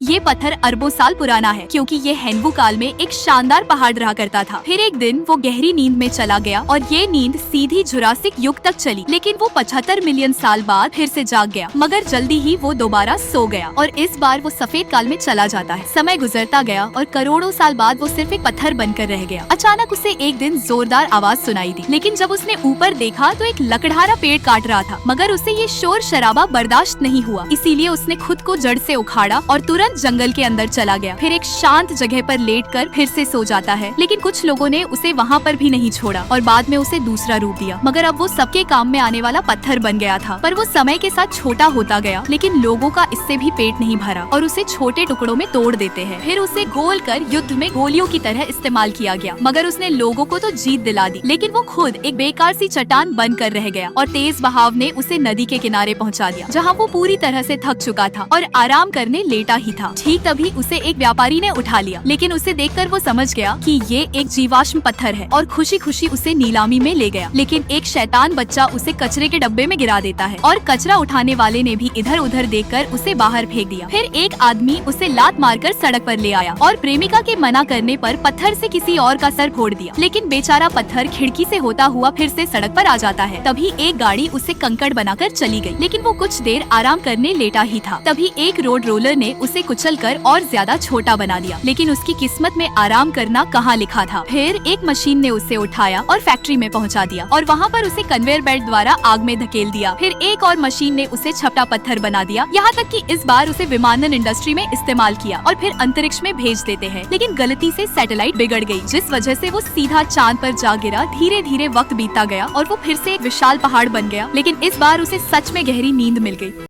ये पत्थर अरबों साल पुराना है क्योंकि ये हेनवू काल में एक शानदार पहाड़ रहा करता था। फिर एक दिन वो गहरी नींद में चला गया और ये नींद सीधी जुरासिक युग तक चली, लेकिन वो 75 मिलियन साल बाद फिर से जाग गया। मगर जल्दी ही वो दोबारा सो गया और इस बार वो सफेद काल में चला जाता है। समय गुजरता गया और करोड़ों साल बाद वो सिर्फ एक पत्थर बनकर रह गया। अचानक उसे एक दिन जोरदार आवाज सुनाई दी, लेकिन जब उसने ऊपर देखा तो एक लकड़हारा पेड़ काट रहा था। मगर उसे ये शोर शराबा बर्दाश्त नहीं हुआ, इसीलिए उसने खुद को जड़ से उखाड़ा और तुरंत जंगल के अंदर चला गया। फिर एक शांत जगह पर लेटकर फिर से सो जाता है, लेकिन कुछ लोगों ने उसे वहाँ पर भी नहीं छोड़ा और बाद में उसे दूसरा रूप दिया। मगर अब वो सबके काम में आने वाला पत्थर बन गया था। पर वो समय के साथ छोटा होता गया, लेकिन लोगों का इससे भी पेट नहीं भरा और उसे छोटे टुकड़ों में तोड़ देते हैं। फिर उसे घोल कर युद्ध में गोलियों की तरह इस्तेमाल किया गया। मगर उसने लोगों को तो जीत दिला दी, लेकिन वो खुद एक बेकार सी चट्टान बनकर रह गया और तेज बहाव ने उसे नदी के किनारे पहुँचा दिया, जहाँ वो पूरी तरह से थक चुका था और आराम करने लेटा ही था। ठीक तभी उसे एक व्यापारी ने उठा लिया, लेकिन उसे देखकर वो समझ गया कि ये एक जीवाश्म पत्थर है और खुशी खुशी उसे नीलामी में ले गया। लेकिन एक शैतान बच्चा उसे कचरे के डब्बे में गिरा देता है और कचरा उठाने वाले ने भी इधर उधर देखकर उसे बाहर फेंक दिया। फिर एक आदमी उसे लात मारकर सड़क पर ले आया और प्रेमिका के मना करने पर पत्थर से किसी और का सर फोड़ दिया। लेकिन बेचारा पत्थर खिड़की से होता हुआ फिर से सड़क पर आ जाता है। तभी एक गाड़ी उसे कंकड़ बनाकर चली गई, लेकिन वो कुछ देर आराम करने लेटा ही था। तभी एक रोड रोलर ने उसे कुचलकर और ज्यादा छोटा बना दिया, लेकिन उसकी किस्मत में आराम करना कहाँ लिखा था। फिर एक मशीन ने उसे उठाया और फैक्ट्री में पहुँचा दिया और वहाँ पर उसे कन्वेयर बेल्ट द्वारा आग में धकेल दिया। फिर एक और मशीन ने उसे छपटा पत्थर बना दिया, यहाँ तक कि इस बार उसे विमानन इंडस्ट्री में इस्तेमाल किया और फिर अंतरिक्ष में भेज देते हैं। लेकिन गलती से सैटेलाइट बिगड़ गई, जिस वजह से वो सीधा चांद पर जा गिरा। धीरे धीरे वक्त बीतता गया और वो फिर से एक विशाल पहाड़ बन गया, लेकिन इस बार उसे सच में गहरी नींद मिल गई।